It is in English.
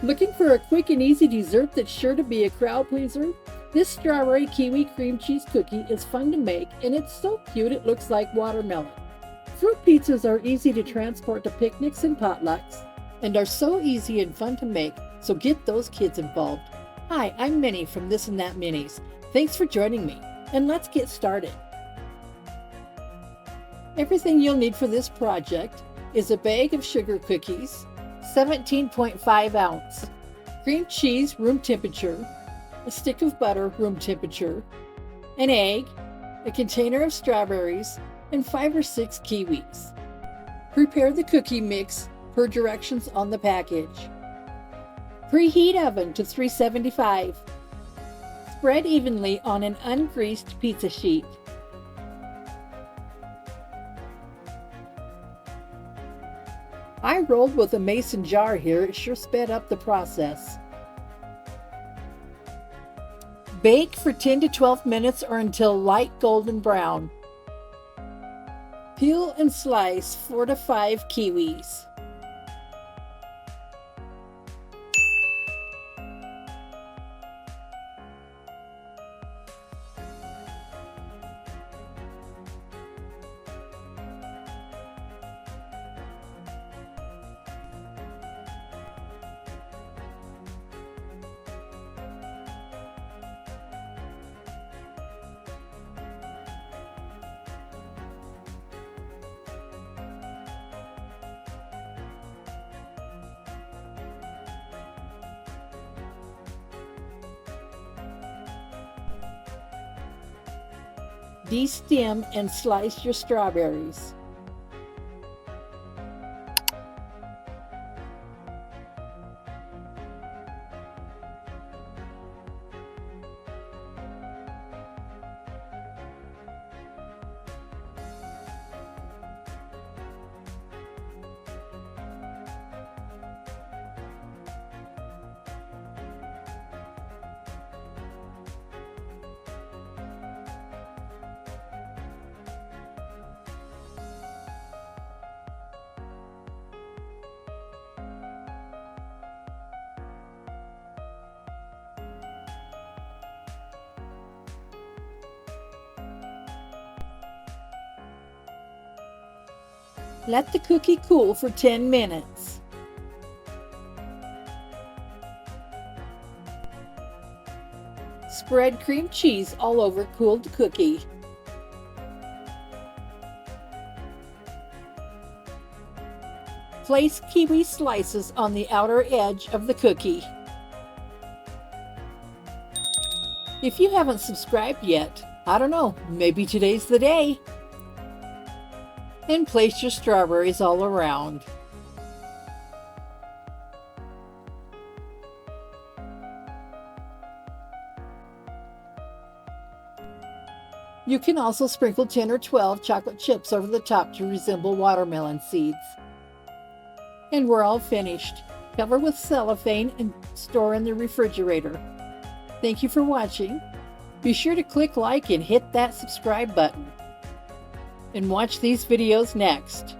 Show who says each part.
Speaker 1: Looking for a quick and easy dessert that's sure to be a crowd pleaser? This strawberry kiwi cream cheese cookie is fun to make, and it's so cute it looks like watermelon. Fruit pizzas are easy to transport to picnics and potlucks, and are so easy and fun to make, so get those kids involved. Hi, I'm Minnie from This and That Minis. Thanks for joining me, and let's get started. Everything you'll need for this project is a bag of sugar cookies, 17.5 ounce, cream cheese room temperature, a stick of butter room temperature, an egg, a container of strawberries, and 5 or 6 kiwis. Prepare the cookie mix per directions on the package. Preheat oven to 375. Spread evenly on an ungreased pizza sheet. I rolled with a mason jar here, it sure sped up the process. Bake for 10 to 12 minutes or until light golden brown. Peel and slice 4 to 5 kiwis. De-stem and slice your strawberries. Let the cookie cool for 10 minutes. Spread cream cheese all over cooled cookie. Place kiwi slices on the outer edge of the cookie. If you haven't subscribed yet, I don't know, maybe today's the day. And place your strawberries all around. You can also sprinkle 10 or 12 chocolate chips over the top to resemble watermelon seeds. And we're all finished. Cover with cellophane and store in the refrigerator. Thank you for watching. Be sure to click like and hit that subscribe button. And watch these videos next.